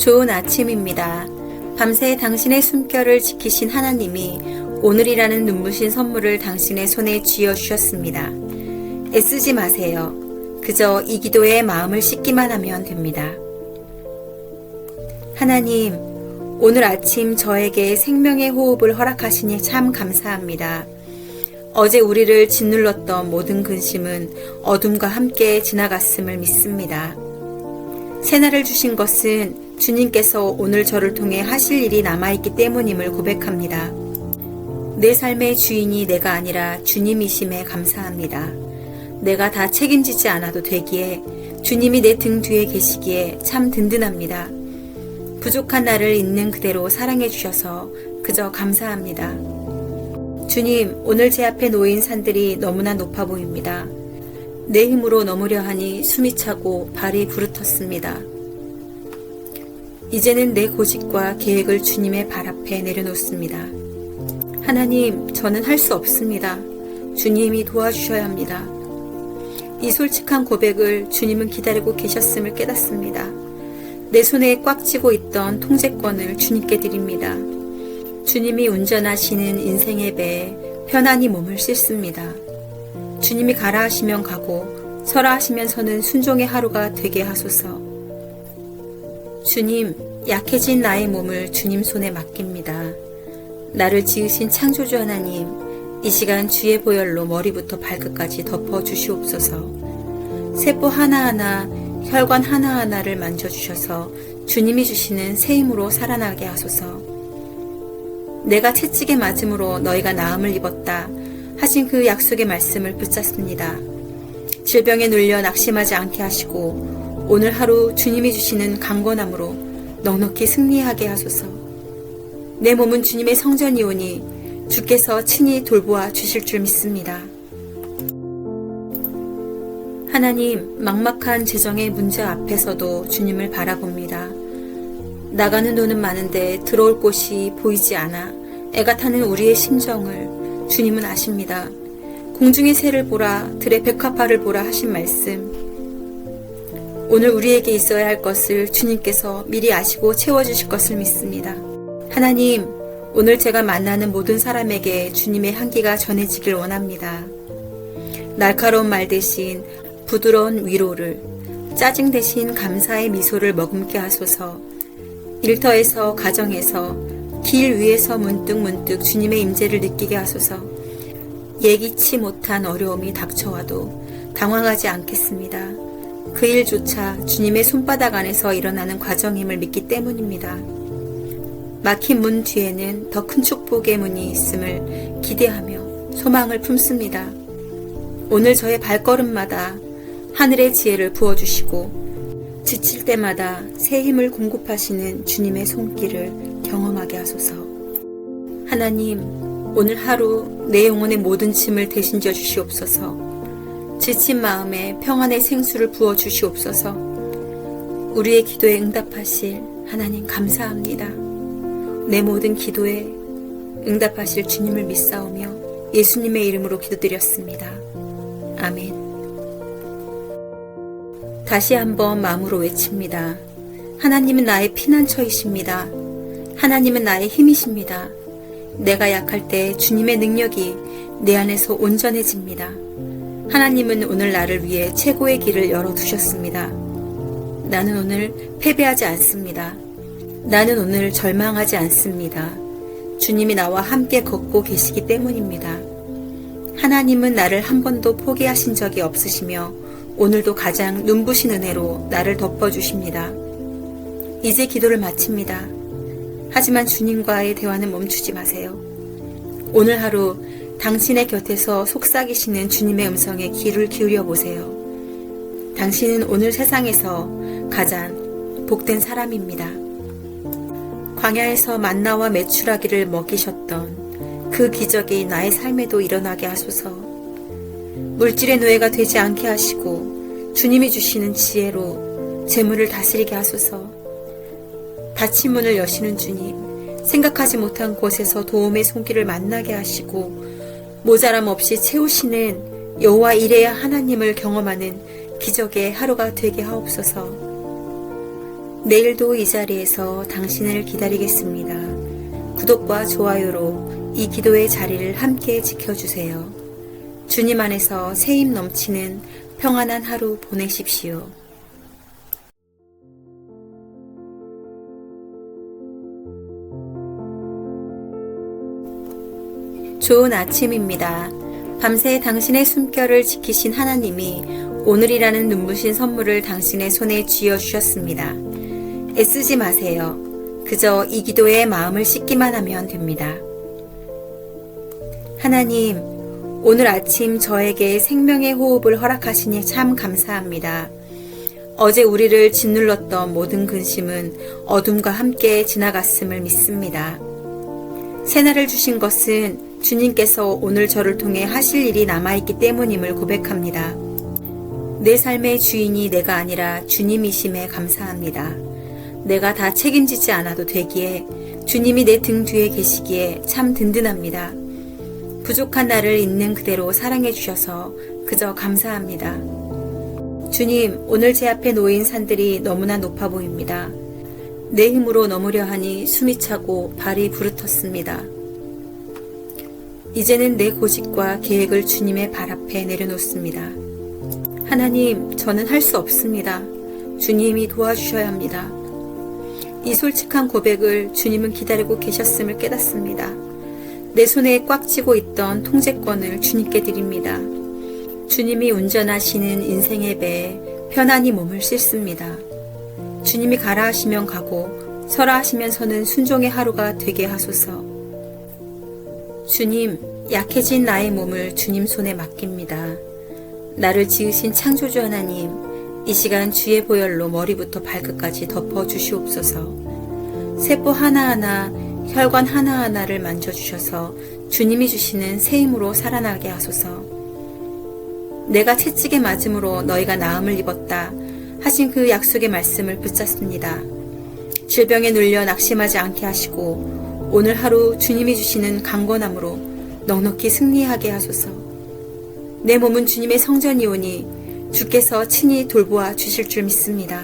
좋은 아침입니다. 밤새 당신의 숨결을 지키신 하나님이 오늘이라는 눈부신 선물을 당신의 손에 쥐어주셨습니다. 애쓰지 마세요. 그저 이 기도에 마음을 씻기만 하면 됩니다. 하나님, 오늘 아침 저에게 생명의 호흡을 허락하시니 참 감사합니다. 어제 우리를 짓눌렀던 모든 근심은 어둠과 함께 지나갔음을 믿습니다. 새날을 주신 것은 주님께서 오늘 저를 통해 하실 일이 남아있기 때문임을 고백합니다. 내 삶의 주인이 내가 아니라 주님이심에 감사합니다. 내가 다 책임지지 않아도 되기에 주님이 내 등 뒤에 계시기에 참 든든합니다. 부족한 나를 있는 그대로 사랑해 주셔서 그저 감사합니다. 주님, 오늘 제 앞에 놓인 산들이 너무나 높아 보입니다. 내 힘으로 넘으려 하니 숨이 차고 발이 부르텄습니다. 이제는 내 고집과 계획을 주님의 발 앞에 내려놓습니다. 하나님, 저는 할 수 없습니다. 주님이 도와주셔야 합니다. 이 솔직한 고백을 주님은 기다리고 계셨음을 깨닫습니다. 내 손에 꽉 쥐고 있던 통제권을 주님께 드립니다. 주님이 운전하시는 인생의 배에 편안히 몸을 싣습니다. 주님이 가라 하시면 가고 서라 하시면 서는 순종의 하루가 되게 하소서. 주님, 약해진 나의 몸을 주님 손에 맡깁니다. 나를 지으신 창조주 하나님, 이 시간 주의 보혈로 머리부터 발끝까지 덮어주시옵소서. 세포 하나하나, 혈관 하나하나를 만져주셔서 주님이 주시는 새 힘으로 살아나게 하소서. 내가 채찍에 맞음으로 너희가 나음을 입었다 하신 그 약속의 말씀을 붙잡습니다. 질병에 눌려 낙심하지 않게 하시고 오늘 하루 주님이 주시는 강건함으로 넉넉히 승리하게 하소서. 내 몸은 주님의 성전이오니 주께서 친히 돌보아 주실 줄 믿습니다. 하나님, 막막한 재정의 문제 앞에서도 주님을 바라봅니다. 나가는 돈은 많은데 들어올 곳이 보이지 않아 애가 타는 우리의 심정을 주님은 아십니다. 공중의 새를 보라, 들의 백합화를 보라 하신 말씀. 오늘 우리에게 있어야 할 것을 주님께서 미리 아시고 채워주실 것을 믿습니다. 하나님, 오늘 제가 만나는 모든 사람에게 주님의 향기가 전해지길 원합니다. 날카로운 말 대신 부드러운 위로를, 짜증 대신 감사의 미소를 머금게 하소서. 일터에서, 가정에서, 길 위에서 문득문득 주님의 임재를 느끼게 하소서. 예기치 못한 어려움이 닥쳐와도 당황하지 않겠습니다. 그 일조차 주님의 손바닥 안에서 일어나는 과정임을 믿기 때문입니다. 막힌 문 뒤에는 더 큰 축복의 문이 있음을 기대하며 소망을 품습니다. 오늘 저의 발걸음마다 하늘의 지혜를 부어주시고 지칠 때마다 새 힘을 공급하시는 주님의 손길을 경험하게 하소서. 하나님, 오늘 하루 내 영혼의 모든 짐을 대신 져 주시옵소서. 지친 마음에 평안의 생수를 부어 주시옵소서. 우리의 기도에 응답하실 하나님 감사합니다. 내 모든 기도에 응답하실 주님을 믿사오며 예수님의 이름으로 기도드렸습니다. 아멘. 다시 한번 마음으로 외칩니다. 하나님은 나의 피난처이십니다. 하나님은 나의 힘이십니다. 내가 약할 때 주님의 능력이 내 안에서 온전해집니다. 하나님은 오늘 나를 위해 최고의 길을 열어두셨습니다. 나는 오늘 패배하지 않습니다. 나는 오늘 절망하지 않습니다. 주님이 나와 함께 걷고 계시기 때문입니다. 하나님은 나를 한 번도 포기하신 적이 없으시며 오늘도 가장 눈부신 은혜로 나를 덮어주십니다. 이제 기도를 마칩니다. 하지만 주님과의 대화는 멈추지 마세요. 오늘 하루 당신의 곁에서 속삭이시는 주님의 음성에 귀를 기울여 보세요. 당신은 오늘 세상에서 가장 복된 사람입니다. 광야에서 만나와 메추라기를 먹이셨던 그 기적이 나의 삶에도 일어나게 하소서. 물질의 노예가 되지 않게 하시고 주님이 주시는 지혜로 재물을 다스리게 하소서. 닫힌 문을 여시는 주님, 생각하지 못한 곳에서 도움의 손길을 만나게 하시고 모자람 없이 채우시는 여호와 이레야 하나님을 경험하는 기적의 하루가 되게 하옵소서. 내일도 이 자리에서 당신을 기다리겠습니다. 구독과 좋아요로 이 기도의 자리를 함께 지켜주세요. 주님 안에서 새힘 넘치는 평안한 하루 보내십시오. 좋은 아침입니다. 밤새 당신의 숨결을 지키신 하나님이 오늘이라는 눈부신 선물을 당신의 손에 쥐어주셨습니다. 애쓰지 마세요. 그저 이 기도에 마음을 씻기만 하면 됩니다. 하나님, 오늘 아침 저에게 생명의 호흡을 허락하시니 참 감사합니다. 어제 우리를 짓눌렀던 모든 근심은 어둠과 함께 지나갔음을 믿습니다. 새날을 주신 것은 주님께서 오늘 저를 통해 하실 일이 남아있기 때문임을 고백합니다. 내 삶의 주인이 내가 아니라 주님이심에 감사합니다. 내가 다 책임지지 않아도 되기에 주님이 내 등 뒤에 계시기에 참 든든합니다. 부족한 나를 있는 그대로 사랑해 주셔서 그저 감사합니다. 주님, 오늘 제 앞에 놓인 산들이 너무나 높아 보입니다. 내 힘으로 넘으려 하니 숨이 차고 발이 부르텄습니다. 이제는 내 고집과 계획을 주님의 발 앞에 내려놓습니다. 하나님, 저는 할 수 없습니다. 주님이 도와주셔야 합니다. 이 솔직한 고백을 주님은 기다리고 계셨음을 깨닫습니다. 내 손에 꽉 쥐고 있던 통제권을 주님께 드립니다. 주님이 운전하시는 인생의 배에 편안히 몸을 싣습니다. 주님이 가라 하시면 가고 서라 하시면 서는 순종의 하루가 되게 하소서. 주님, 약해진 나의 몸을 주님 손에 맡깁니다. 나를 지으신 창조주 하나님, 이 시간 주의 보혈로 머리부터 발끝까지 덮어 주시옵소서. 세포 하나하나, 혈관 하나하나를 만져주셔서 주님이 주시는 새 힘으로 살아나게 하소서. 내가 채찍에 맞음으로 너희가 나음을 입었다 하신 그 약속의 말씀을 붙잡습니다. 질병에 눌려 낙심하지 않게 하시고 오늘 하루 주님이 주시는 강건함으로 넉넉히 승리하게 하소서. 내 몸은 주님의 성전이오니 주께서 친히 돌보아 주실 줄 믿습니다.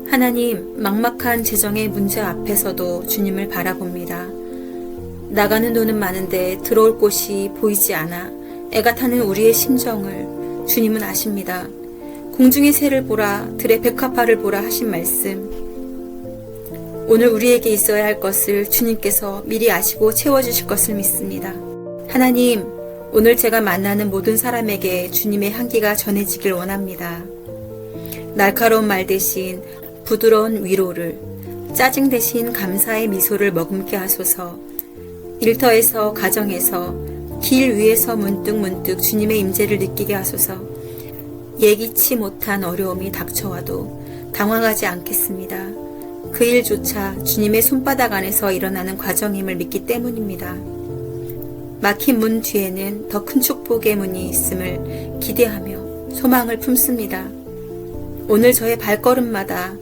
하나님, 막막한 재정의 문제 앞에서도 주님을 바라봅니다. 나가는 돈은 많은데 들어올 곳이 보이지 않아 애가 타는 우리의 심정을 주님은 아십니다. 공중의 새를 보라, 들의 백합화를 보라 하신 말씀. 오늘 우리에게 있어야 할 것을 주님께서 미리 아시고 채워주실 것을 믿습니다. 하나님, 오늘 제가 만나는 모든 사람에게 주님의 향기가 전해지길 원합니다. 날카로운 말 대신 부드러운 위로를, 짜증 대신 감사의 미소를 머금게 하소서. 일터에서, 가정에서, 길 위에서 문득문득 주님의 임재를 느끼게 하소서. 예기치 못한 어려움이 닥쳐와도 당황하지 않겠습니다. 그 일조차 주님의 손바닥 안에서 일어나는 과정임을 믿기 때문입니다. 막힌 문 뒤에는 더 큰 축복의 문이 있음을 기대하며 소망을 품습니다. 오늘 저의 발걸음마다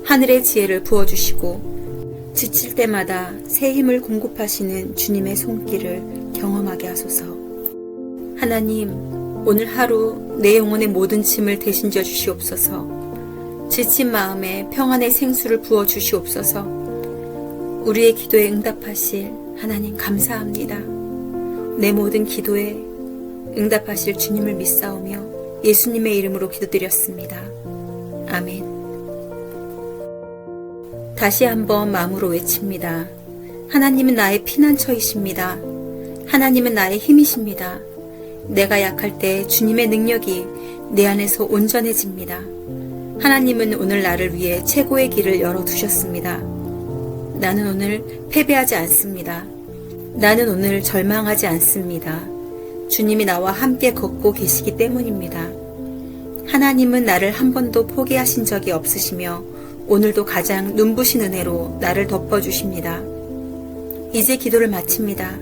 하늘의 지혜를 부어주시고 지칠 때마다 새 힘을 공급하시는 주님의 손길을 경험하게 하소서. 하나님, 오늘 하루 내 영혼의 모든 짐을 대신져 주시옵소서. 지친 마음에 평안의 생수를 부어 주시옵소서. 우리의 기도에 응답하실 하나님 감사합니다. 내 모든 기도에 응답하실 주님을 믿사오며 예수님의 이름으로 기도드렸습니다. 아멘. 다시 한번 마음으로 외칩니다. 하나님은 나의 피난처이십니다. 하나님은 나의 힘이십니다. 내가 약할 때 주님의 능력이 내 안에서 온전해집니다. 하나님은 오늘 나를 위해 최고의 길을 열어두셨습니다. 나는 오늘 패배하지 않습니다. 나는 오늘 절망하지 않습니다. 주님이 나와 함께 걷고 계시기 때문입니다. 하나님은 나를 한 번도 포기하신 적이 없으시며 오늘도 가장 눈부신 은혜로 나를 덮어주십니다. 이제 기도를 마칩니다.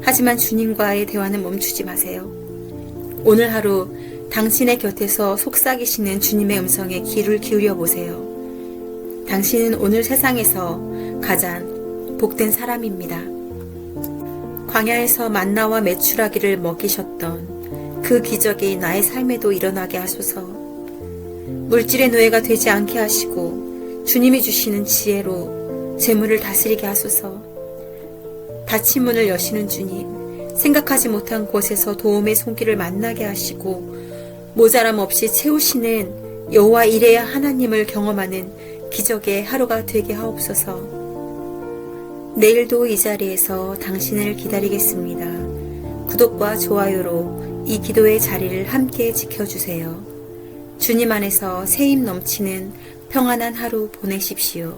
하지만 주님과의 대화는 멈추지 마세요. 오늘 하루 당신의 곁에서 속삭이시는 주님의 음성에 귀를 기울여 보세요. 당신은 오늘 세상에서 가장 복된 사람입니다. 광야에서 만나와 메추라기를 먹이셨던 그 기적이 나의 삶에도 일어나게 하소서. 물질의 노예가 되지 않게 하시고 주님이 주시는 지혜로 재물을 다스리게 하소서. 닫힌 문을 여시는 주님, 생각하지 못한 곳에서 도움의 손길을 만나게 하시고 모자람 없이 채우시는 여호와 이레야 하나님을 경험하는 기적의 하루가 되게 하옵소서. 내일도 이 자리에서 당신을 기다리겠습니다. 구독과 좋아요로 이 기도의 자리를 함께 지켜주세요. 주님 안에서 새힘 넘치는 평안한 하루 보내십시오.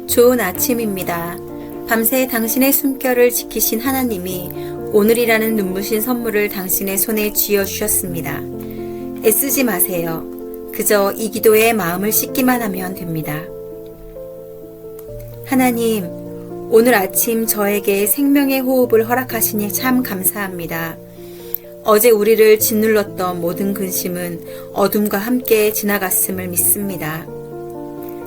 좋은 아침입니다. 밤새 당신의 숨결을 지키신 하나님이 오늘이라는 눈부신 선물을 당신의 손에 쥐어주셨습니다. 애쓰지 마세요. 그저 이 기도에 마음을 씻기만 하면 됩니다. 하나님, 오늘 아침 저에게 생명의 호흡을 허락하시니 참 감사합니다. 어제 우리를 짓눌렀던 모든 근심은 어둠과 함께 지나갔음을 믿습니다.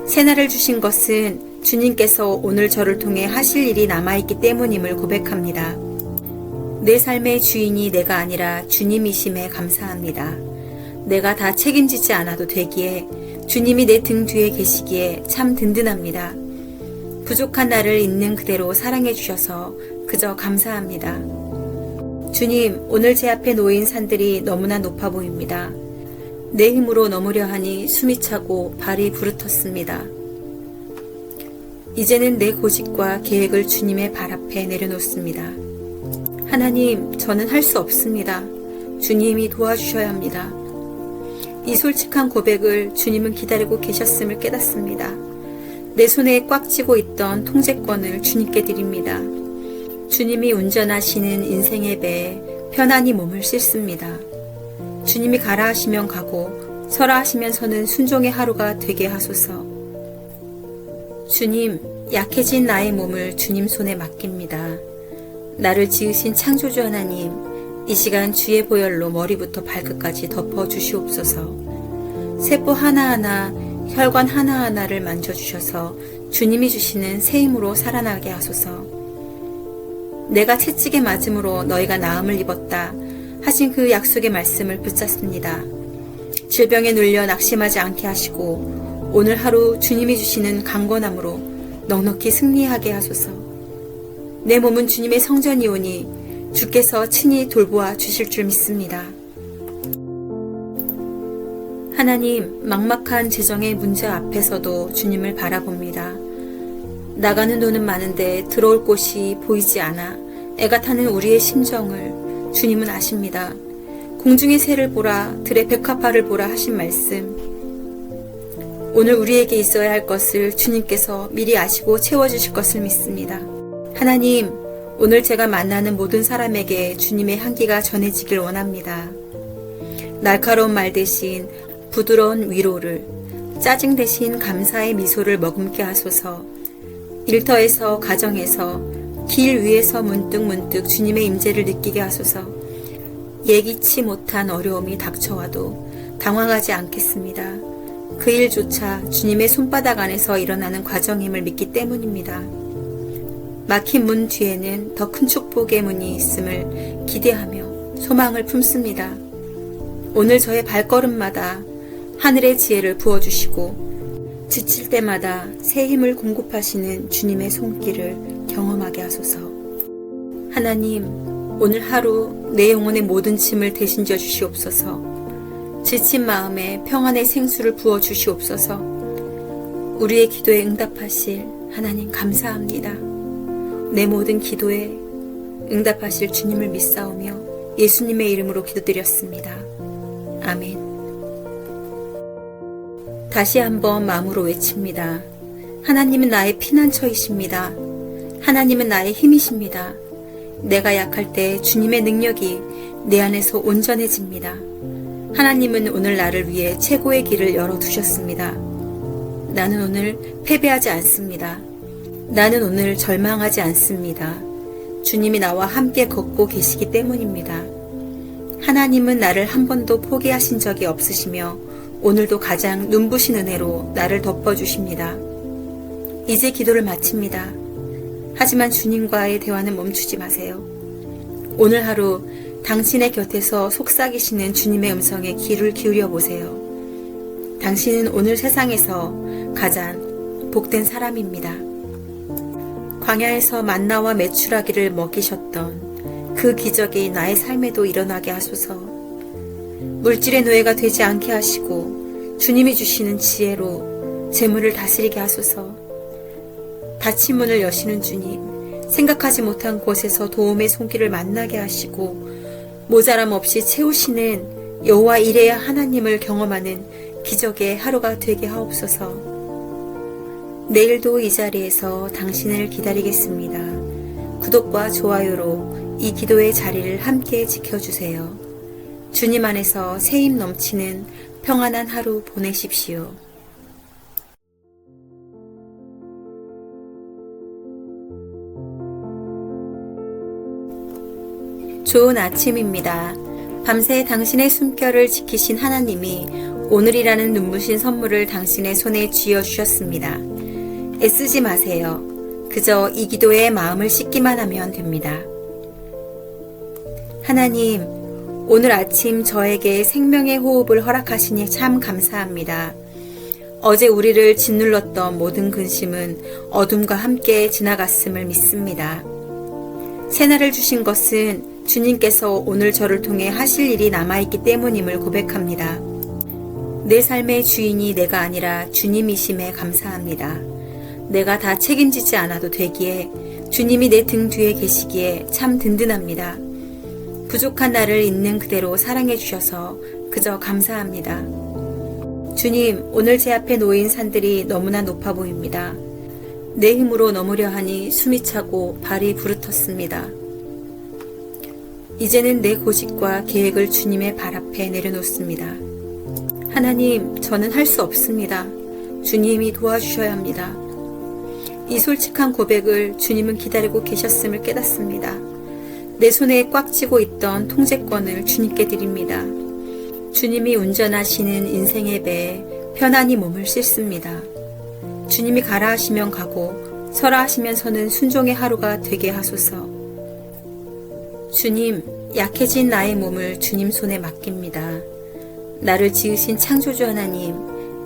새날을 주신 것은 주님께서 오늘 저를 통해 하실 일이 남아있기 때문임을 고백합니다. 내 삶의 주인이 내가 아니라 주님이심에 감사합니다. 내가 다 책임지지 않아도 되기에 주님이 내 등 뒤에 계시기에 참 든든합니다. 부족한 나를 있는 그대로 사랑해 주셔서 그저 감사합니다. 주님, 오늘 제 앞에 놓인 산들이 너무나 높아 보입니다. 내 힘으로 넘으려 하니 숨이 차고 발이 부르텄습니다. 이제는 내 고집과 계획을 주님의 발 앞에 내려놓습니다. 하나님, 저는 할 수 없습니다. 주님이 도와주셔야 합니다. 이 솔직한 고백을 주님은 기다리고 계셨음을 깨닫습니다. 내 손에 꽉 쥐고 있던 통제권을 주님께 드립니다. 주님이 운전하시는 인생의 배에 편안히 몸을 싣습니다. 주님이 가라 하시면 가고 서라 하시면 서는 순종의 하루가 되게 하소서. 주님, 약해진 나의 몸을 주님 손에 맡깁니다. 나를 지으신 창조주 하나님, 이 시간 주의 보혈로 머리부터 발끝까지 덮어 주시옵소서. 세포 하나하나, 혈관 하나하나를 만져주셔서 주님이 주시는 새 힘으로 살아나게 하소서. 내가 채찍에 맞음으로 너희가 나음을 입었다 하신 그 약속의 말씀을 붙잡습니다. 질병에 눌려 낙심하지 않게 하시고 오늘 하루 주님이 주시는 강건함으로 넉넉히 승리하게 하소서. 내 몸은 주님의 성전이오니 주께서 친히 돌보아 주실 줄 믿습니다. 하나님, 막막한 재정의 문제 앞에서도 주님을 바라봅니다. 나가는 돈은 많은데 들어올 곳이 보이지 않아 애가 타는 우리의 심정을 주님은 아십니다. 공중의 새를 보라, 들의 백합화를 보라 하신 말씀. 오늘 우리에게 있어야 할 것을 주님께서 미리 아시고 채워주실 것을 믿습니다. 하나님, 오늘 제가 만나는 모든 사람에게 주님의 향기가 전해지길 원합니다. 날카로운 말 대신 부드러운 위로를, 짜증 대신 감사의 미소를 머금게 하소서. 일터에서, 가정에서, 길 위에서 문득문득 주님의 임재를 느끼게 하소서. 예기치 못한 어려움이 닥쳐와도 당황하지 않겠습니다. 그 일조차 주님의 손바닥 안에서 일어나는 과정임을 믿기 때문입니다. 막힌 문 뒤에는 더 큰 축복의 문이 있음을 기대하며 소망을 품습니다. 오늘 저의 발걸음마다 하늘의 지혜를 부어주시고 지칠 때마다 새 힘을 공급하시는 주님의 손길을 경험하게 하소서. 하나님, 오늘 하루 내 영혼의 모든 짐을 대신 져 주시옵소서. 지친 마음에 평안의 생수를 부어 주시옵소서. 우리의 기도에 응답하실 하나님 감사합니다. 내 모든 기도에 응답하실 주님을 믿사오며 예수님의 이름으로 기도드렸습니다. 아멘. 다시 한번 마음으로 외칩니다. 하나님은 나의 피난처이십니다. 하나님은 나의 힘이십니다. 내가 약할 때 주님의 능력이 내 안에서 온전해집니다. 하나님은 오늘 나를 위해 최고의 길을 열어두셨습니다. 나는 오늘 패배하지 않습니다. 나는 오늘 절망하지 않습니다. 주님이 나와 함께 걷고 계시기 때문입니다. 하나님은 나를 한 번도 포기하신 적이 없으시며 오늘도 가장 눈부신 은혜로 나를 덮어주십니다. 이제 기도를 마칩니다. 하지만 주님과의 대화는 멈추지 마세요. 오늘 하루 당신의 곁에서 속삭이시는 주님의 음성에 귀를 기울여 보세요. 당신은 오늘 세상에서 가장 복된 사람입니다. 광야에서 만나와 메추라기를 먹이셨던 그 기적이 나의 삶에도 일어나게 하소서. 물질의 노예가 되지 않게 하시고 주님이 주시는 지혜로 재물을 다스리게 하소서. 닫힌 문을 여시는 주님, 생각하지 못한 곳에서 도움의 손길을 만나게 하시고 모자람 없이 채우시는 여호와 이레야 하나님을 경험하는 기적의 하루가 되게 하옵소서. 내일도 이 자리에서 당신을 기다리겠습니다. 구독과 좋아요로 이 기도의 자리를 함께 지켜주세요. 주님 안에서 새힘 넘치는 평안한 하루 보내십시오. 좋은 아침입니다. 밤새 당신의 숨결을 지키신 하나님이 오늘이라는 눈부신 선물을 당신의 손에 쥐어주셨습니다. 애쓰지 마세요. 그저 이 기도에 마음을 씻기만 하면 됩니다. 하나님, 오늘 아침 저에게 생명의 호흡을 허락하시니 참 감사합니다. 어제 우리를 짓눌렀던 모든 근심은 어둠과 함께 지나갔음을 믿습니다. 새날을 주신 것은 주님께서 오늘 저를 통해 하실 일이 남아있기 때문임을 고백합니다. 내 삶의 주인이 내가 아니라 주님이심에 감사합니다. 내가 다 책임지지 않아도 되기에 주님이 내 등 뒤에 계시기에 참 든든합니다. 부족한 나를 있는 그대로 사랑해 주셔서 그저 감사합니다. 주님, 오늘 제 앞에 놓인 산들이 너무나 높아 보입니다. 내 힘으로 넘으려 하니 숨이 차고 발이 부르텄습니다. 이제는 내 고집과 계획을 주님의 발 앞에 내려놓습니다. 하나님, 저는 할 수 없습니다. 주님이 도와주셔야 합니다. 이 솔직한 고백을 주님은 기다리고 계셨음을 깨닫습니다. 내 손에 꽉 쥐고 있던 통제권을 주님께 드립니다. 주님이 운전하시는 인생의 배에 편안히 몸을 싣습니다. 주님이 가라 하시면 가고 서라 하시면 서는 순종의 하루가 되게 하소서. 주님, 약해진 나의 몸을 주님 손에 맡깁니다. 나를 지으신 창조주 하나님,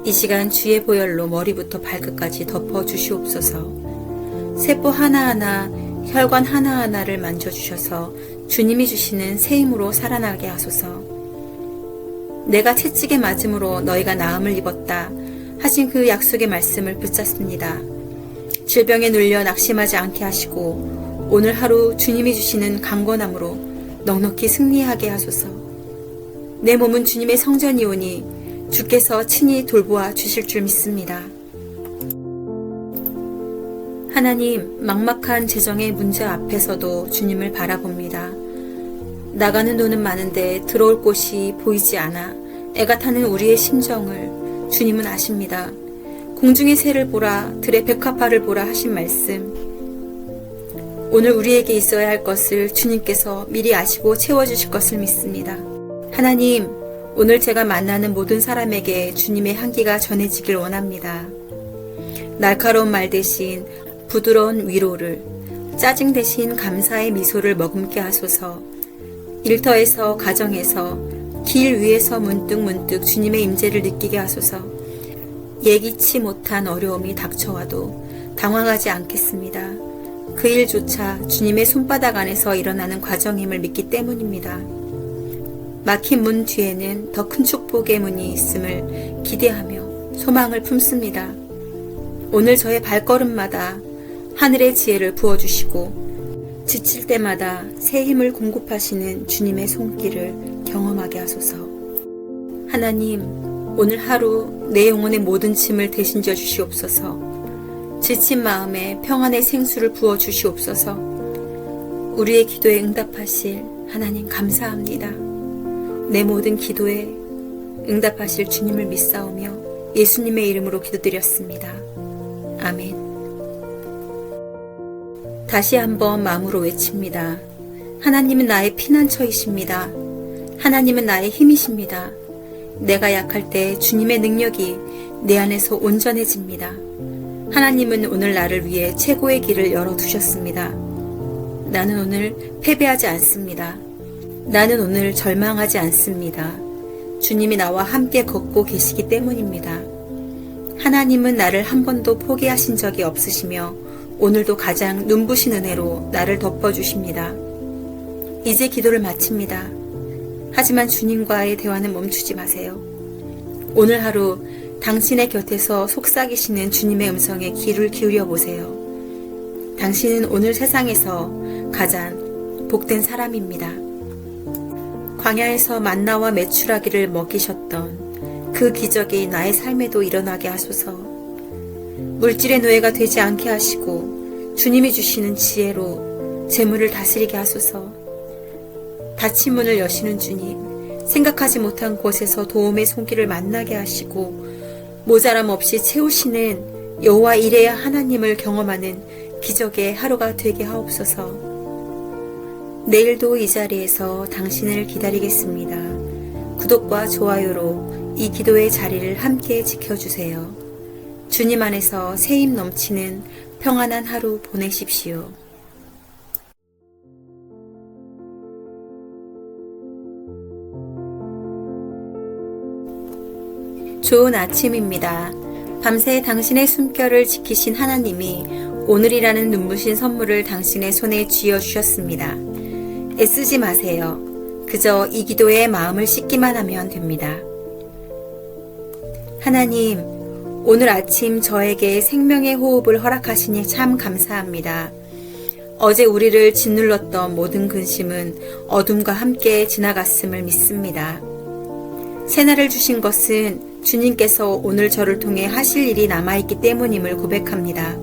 이 시간 주의 보혈로 머리부터 발끝까지 덮어 주시옵소서. 세포 하나하나, 혈관 하나하나를 만져주셔서 주님이 주시는 새 힘으로 살아나게 하소서. 내가 채찍에 맞음으로 너희가 나음을 입었다 하신 그 약속의 말씀을 붙잡습니다. 질병에 눌려 낙심하지 않게 하시고 오늘 하루 주님이 주시는 강건함으로 넉넉히 승리하게 하소서. 내 몸은 주님의 성전이오니 주께서 친히 돌보아 주실 줄 믿습니다. 하나님, 막막한 재정의 문제 앞에서도 주님을 바라봅니다. 나가는 돈은 많은데 들어올 곳이 보이지 않아 애가 타는 우리의 심정을 주님은 아십니다. 공중의 새를 보라, 들의 백합화를 보라 하신 말씀, 오늘 우리에게 있어야 할 것을 주님께서 미리 아시고 채워주실 것을 믿습니다. 하나님, 오늘 제가 만나는 모든 사람에게 주님의 향기가 전해지길 원합니다. 날카로운 말 대신 부드러운 위로를, 짜증 대신 감사의 미소를 머금게 하소서. 일터에서, 가정에서, 길 위에서 문득문득 주님의 임재를 느끼게 하소서. 예기치 못한 어려움이 닥쳐와도 당황하지 않겠습니다. 그 일조차 주님의 손바닥 안에서 일어나는 과정임을 믿기 때문입니다. 막힌 문 뒤에는 더 큰 축복의 문이 있음을 기대하며 소망을 품습니다. 오늘 저의 발걸음마다 하늘의 지혜를 부어주시고 지칠 때마다 새 힘을 공급하시는 주님의 손길을 경험하게 하소서. 하나님, 오늘 하루 내 영혼의 모든 짐을 대신져 주시옵소서. 지친 마음에 평안의 생수를 부어 주시옵소서. 우리의 기도에 응답하실 하나님 감사합니다. 내 모든 기도에 응답하실 주님을 믿사오며 예수님의 이름으로 기도드렸습니다. 아멘. 다시 한번 마음으로 외칩니다. 하나님은 나의 피난처이십니다. 하나님은 나의 힘이십니다. 내가 약할 때 주님의 능력이 내 안에서 온전해집니다. 하나님은 오늘 나를 위해 최고의 길을 열어두셨습니다. 나는 오늘 패배하지 않습니다. 나는 오늘 절망하지 않습니다. 주님이 나와 함께 걷고 계시기 때문입니다. 하나님은 나를 한 번도 포기하신 적이 없으시며 오늘도 가장 눈부신 은혜로 나를 덮어주십니다. 이제 기도를 마칩니다. 하지만 주님과의 대화는 멈추지 마세요. 오늘 하루 당신의 곁에서 속삭이시는 주님의 음성에 귀를 기울여 보세요. 당신은 오늘 세상에서 가장 복된 사람입니다. 광야에서 만나와 메추라기를 먹이셨던 그 기적이 나의 삶에도 일어나게 하소서. 물질의 노예가 되지 않게 하시고 주님이 주시는 지혜로 재물을 다스리게 하소서. 닫힌 문을 여시는 주님, 생각하지 못한 곳에서 도움의 손길을 만나게 하시고 모자람 없이 채우시는 여호와 이레야 하나님을 경험하는 기적의 하루가 되게 하옵소서. 내일도 이 자리에서 당신을 기다리겠습니다. 구독과 좋아요로 이 기도의 자리를 함께 지켜주세요. 주님 안에서 새힘 넘치는 평안한 하루 보내십시오. 좋은 아침입니다. 밤새 당신의 숨결을 지키신 하나님이 오늘이라는 눈부신 선물을 당신의 손에 쥐어주셨습니다. 애쓰지 마세요. 그저 이 기도에 마음을 씻기만 하면 됩니다. 하나님, 오늘 아침 저에게 생명의 호흡을 허락하시니 참 감사합니다. 어제 우리를 짓눌렀던 모든 근심은 어둠과 함께 지나갔음을 믿습니다. 새날을 주신 것은 주님께서 오늘 저를 통해 하실 일이 남아있기 때문임을 고백합니다.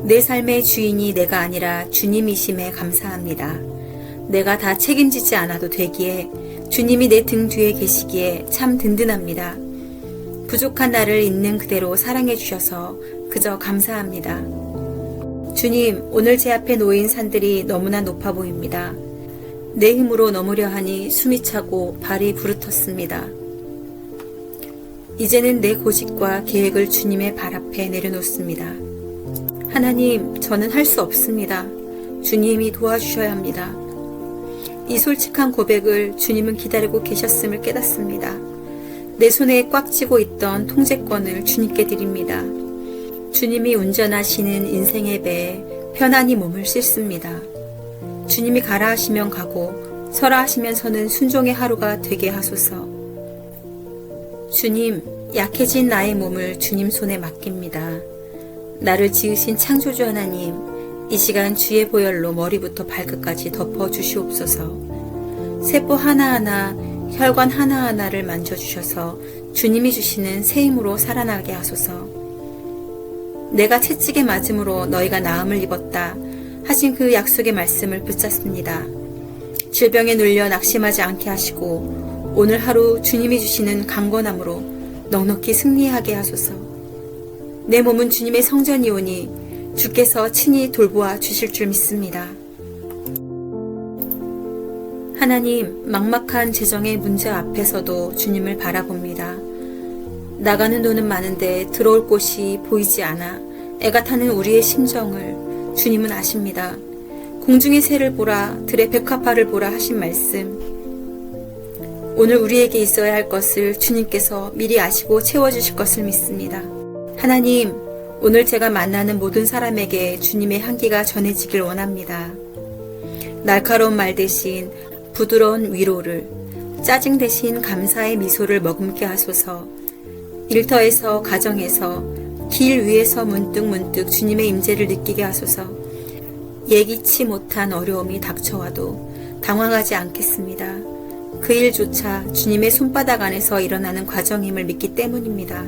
내 삶의 주인이 내가 아니라 주님이심에 감사합니다. 내가 다 책임지지 않아도 되기에 주님이 내 등 뒤에 계시기에 참 든든합니다. 부족한 나를 있는 그대로 사랑해 주셔서 그저 감사합니다. 주님, 오늘 제 앞에 놓인 산들이 너무나 높아 보입니다. 내 힘으로 넘으려 하니 숨이 차고 발이 부르텄습니다. 이제는 내 고집과 계획을 주님의 발 앞에 내려놓습니다. 하나님, 저는 할 수 없습니다. 주님이 도와주셔야 합니다. 이 솔직한 고백을 주님은 기다리고 계셨음을 깨닫습니다. 내 손에 꽉 쥐고 있던 통제권을 주님께 드립니다. 주님이 운전하시는 인생의 배에 편안히 몸을 싣습니다. 주님이 가라 하시면 가고 서라 하시면 서는 순종의 하루가 되게 하소서. 주님, 약해진 나의 몸을 주님 손에 맡깁니다. 나를 지으신 창조주 하나님, 이 시간 주의 보혈로 머리부터 발끝까지 덮어 주시옵소서. 세포 하나하나, 혈관 하나하나를 만져주셔서 주님이 주시는 새 힘으로 살아나게 하소서. 내가 채찍에 맞음으로 너희가 나음을 입었다 하신 그 약속의 말씀을 붙잡습니다. 질병에 눌려 낙심하지 않게 하시고 오늘 하루 주님이 주시는 강건함으로 넉넉히 승리하게 하소서. 내 몸은 주님의 성전이오니 주께서 친히 돌보아 주실 줄 믿습니다. 하나님, 막막한 재정의 문제 앞에서도 주님을 바라봅니다. 나가는 돈은 많은데 들어올 곳이 보이지 않아 애가 타는 우리의 심정을 주님은 아십니다. 공중의 새를 보라, 들의 백합화를 보라 하신 말씀. 오늘 우리에게 있어야 할 것을 주님께서 미리 아시고 채워주실 것을 믿습니다. 하나님, 오늘 제가 만나는 모든 사람에게 주님의 향기가 전해지길 원합니다. 날카로운 말 대신 부드러운 위로를, 짜증 대신 감사의 미소를 머금게 하소서. 일터에서, 가정에서, 길 위에서 문득문득 주님의 임재를 느끼게 하소서. 예기치 못한 어려움이 닥쳐와도 당황하지 않겠습니다. 그 일조차 주님의 손바닥 안에서 일어나는 과정임을 믿기 때문입니다.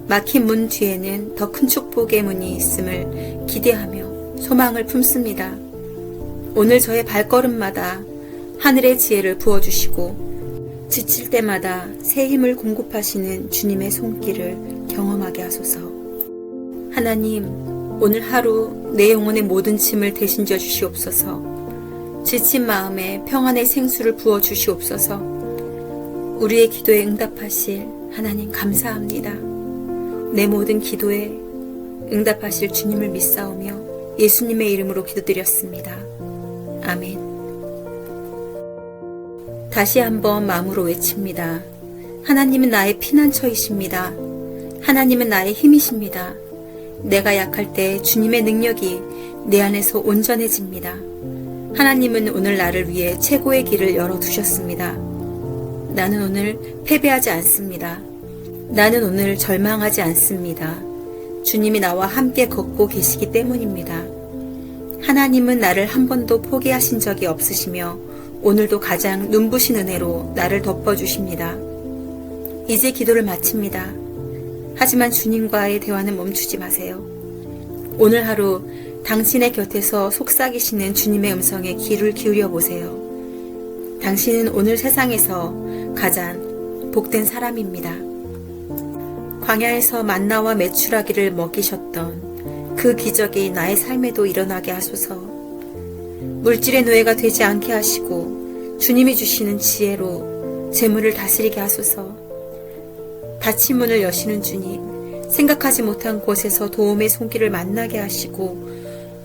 막힌 문 뒤에는 더 큰 축복의 문이 있음을 기대하며 소망을 품습니다. 오늘 저의 발걸음마다 하늘의 지혜를 부어주시고 지칠 때마다 새 힘을 공급하시는 주님의 손길을 경험하게 하소서. 하나님, 오늘 하루 내 영혼의 모든 짐을 대신져 주시옵소서. 지친 마음에 평안의 생수를 부어 주시옵소서. 우리의 기도에 응답하실 하나님 감사합니다. 내 모든 기도에 응답하실 주님을 믿사오며 예수님의 이름으로 기도드렸습니다. 아멘. 다시 한번 마음으로 외칩니다. 하나님은 나의 피난처이십니다. 하나님은 나의 힘이십니다. 내가 약할 때 주님의 능력이 내 안에서 온전해집니다. 하나님은 오늘 나를 위해 최고의 길을 열어두셨습니다. 나는 오늘 패배하지 않습니다. 나는 오늘 절망하지 않습니다. 주님이 나와 함께 걷고 계시기 때문입니다. 하나님은 나를 한 번도 포기하신 적이 없으시며 오늘도 가장 눈부신 은혜로 나를 덮어주십니다. 이제 기도를 마칩니다. 하지만 주님과의 대화는 멈추지 마세요. 오늘 하루 당신의 곁에서 속삭이시는 주님의 음성에 귀를 기울여 보세요. 당신은 오늘 세상에서 가장 복된 사람입니다. 광야에서 만나와 메추라기를 먹이셨던 그 기적이 나의 삶에도 일어나게 하소서. 물질의 노예가 되지 않게 하시고 주님이 주시는 지혜로 재물을 다스리게 하소서. 닫힌 문을 여시는 주님, 생각하지 못한 곳에서 도움의 손길을 만나게 하시고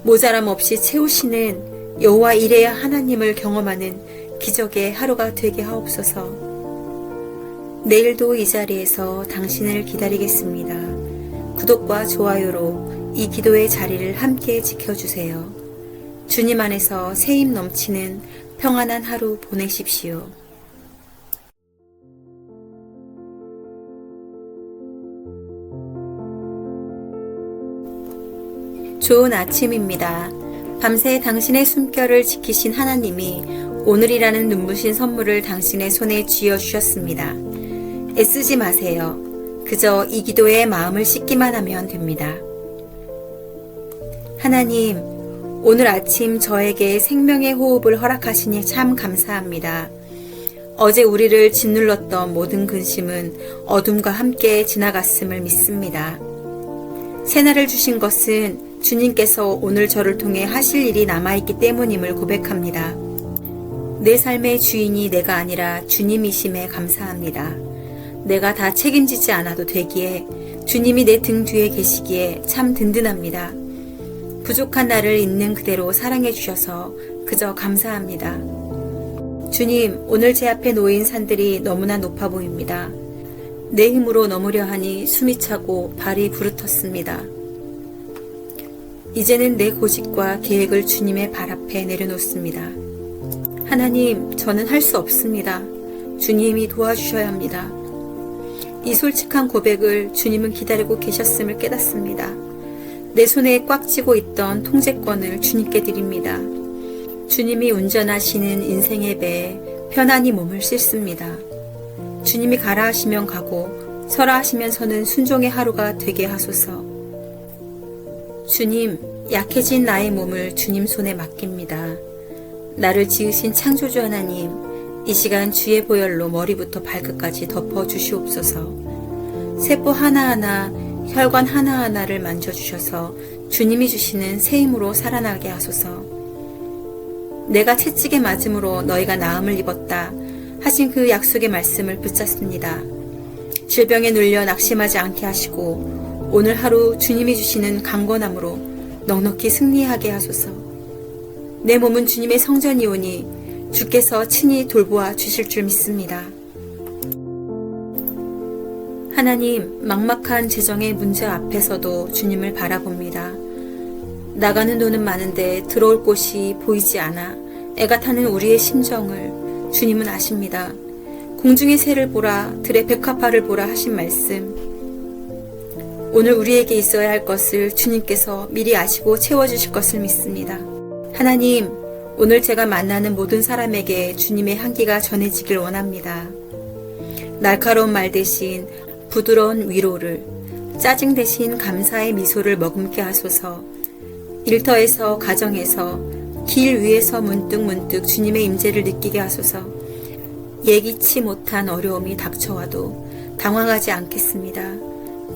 모자람 없이 채우시는 여호와 이레야 하나님을 경험하는 기적의 하루가 되게 하옵소서. 내일도 이 자리에서 당신을 기다리겠습니다. 구독과 좋아요로 이 기도의 자리를 함께 지켜주세요. 주님 안에서 새힘 넘치는 평안한 하루 보내십시오. 좋은 아침입니다. 밤새 당신의 숨결을 지키신 하나님이 오늘이라는 눈부신 선물을 당신의 손에 쥐어주셨습니다. 애쓰지 마세요. 그저 이 기도에 마음을 씻기만 하면 됩니다. 하나님, 오늘 아침 저에게 생명의 호흡을 허락하시니 참 감사합니다. 어제 우리를 짓눌렀던 모든 근심은 어둠과 함께 지나갔음을 믿습니다. 새날을 주신 것은 주님께서 오늘 저를 통해 하실 일이 남아있기 때문임을 고백합니다. 내 삶의 주인이 내가 아니라 주님이심에 감사합니다. 내가 다 책임지지 않아도 되기에 주님이 내 등 뒤에 계시기에 참 든든합니다. 부족한 나를 있는 그대로 사랑해 주셔서 그저 감사합니다. 주님, 오늘 제 앞에 놓인 산들이 너무나 높아 보입니다. 내 힘으로 넘으려 하니 숨이 차고 발이 부르텄습니다. 이제는 내 고집과 계획을 주님의 발 앞에 내려놓습니다. 하나님, 저는 할 수 없습니다. 주님이 도와주셔야 합니다. 이 솔직한 고백을 주님은 기다리고 계셨음을 깨닫습니다. 내 손에 꽉 쥐고 있던 통제권을 주님께 드립니다. 주님이 운전하시는 인생의 배에 편안히 몸을 싣습니다. 주님이 가라 하시면 가고 서라 하시면 서는 순종의 하루가 되게 하소서. 주님, 약해진 나의 몸을 주님 손에 맡깁니다. 나를 지으신 창조주 하나님, 이 시간 주의 보혈로 머리부터 발끝까지 덮어 주시옵소서. 세포 하나하나, 혈관 하나하나를 만져주셔서 주님이 주시는 새 힘으로 살아나게 하소서. 내가 채찍에 맞음으로 너희가 나음을 입었다 하신 그 약속의 말씀을 붙잡습니다. 질병에 눌려 낙심하지 않게 하시고 오늘 하루 주님이 주시는 강건함으로 넉넉히 승리하게 하소서. 내 몸은 주님의 성전이오니 주께서 친히 돌보아 주실 줄 믿습니다. 하나님, 막막한 재정의 문제 앞에서도 주님을 바라봅니다. 나가는 돈은 많은데 들어올 곳이 보이지 않아 애가 타는 우리의 심정을 주님은 아십니다. 공중의 새를 보라, 들의 백합화를 보라 하신 말씀, 오늘 우리에게 있어야 할 것을 주님께서 미리 아시고 채워주실 것을 믿습니다. 하나님, 오늘 제가 만나는 모든 사람에게 주님의 향기가 전해지길 원합니다. 날카로운 말 대신 부드러운 위로를, 짜증 대신 감사의 미소를 머금게 하소서. 일터에서, 가정에서, 길 위에서 문득문득 주님의 임재를 느끼게 하소서. 예기치 못한 어려움이 닥쳐와도 당황하지 않겠습니다.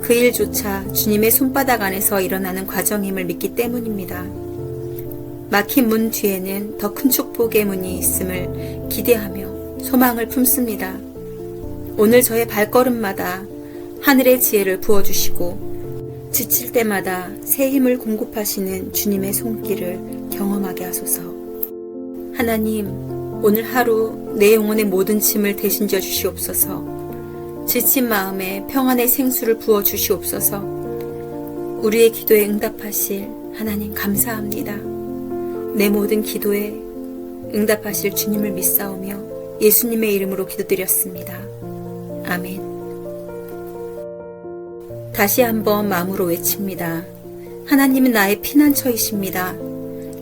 그 일조차 주님의 손바닥 안에서 일어나는 과정임을 믿기 때문입니다. 막힌 문 뒤에는 더 큰 축복의 문이 있음을 기대하며 소망을 품습니다. 오늘 저의 발걸음마다 하늘의 지혜를 부어주시고 지칠 때마다 새 힘을 공급하시는 주님의 손길을 경험하게 하소서. 하나님, 오늘 하루 내 영혼의 모든 짐을 대신져 주시옵소서. 지친 마음에 평안의 생수를 부어 주시옵소서. 우리의 기도에 응답하실 하나님 감사합니다. 내 모든 기도에 응답하실 주님을 믿사오며 예수님의 이름으로 기도드렸습니다. 아멘. 다시 한번 마음으로 외칩니다. 하나님은 나의 피난처이십니다.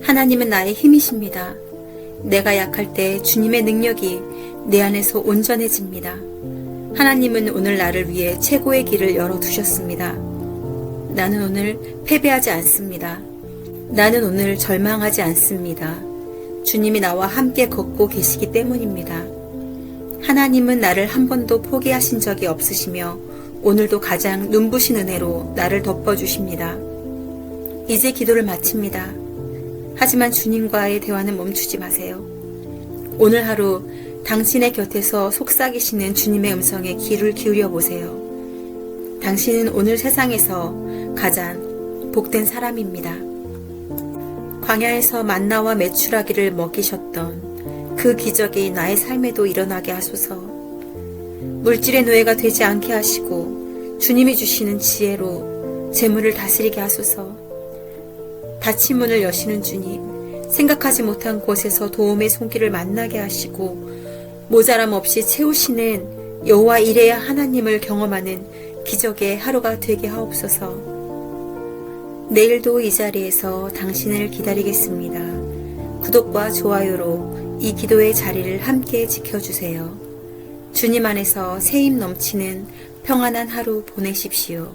하나님은 나의 힘이십니다. 내가 약할 때 주님의 능력이 내 안에서 온전해집니다. 하나님은 오늘 나를 위해 최고의 길을 열어두셨습니다. 나는 오늘 패배하지 않습니다. 나는 오늘 절망하지 않습니다. 주님이 나와 함께 걷고 계시기 때문입니다. 하나님은 나를 한 번도 포기하신 적이 없으시며 오늘도 가장 눈부신 은혜로 나를 덮어주십니다. 이제 기도를 마칩니다. 하지만 주님과의 대화는 멈추지 마세요. 오늘 하루 당신의 곁에서 속삭이시는 주님의 음성에 귀를 기울여 보세요. 당신은 오늘 세상에서 가장 복된 사람입니다. 광야에서 만나와 메추라기를 먹이셨던 그 기적이 나의 삶에도 일어나게 하소서. 물질의 노예가 되지 않게 하시고 주님이 주시는 지혜로 재물을 다스리게 하소서. 닫힌 문을 여시는 주님, 생각하지 못한 곳에서 도움의 손길을 만나게 하시고 모자람 없이 채우시는 여호와 이레야 하나님을 경험하는 기적의 하루가 되게 하옵소서. 내일도 이 자리에서 당신을 기다리겠습니다. 구독과 좋아요로 이 기도의 자리를 함께 지켜주세요. 주님 안에서 새 힘 넘치는 평안한 하루 보내십시오.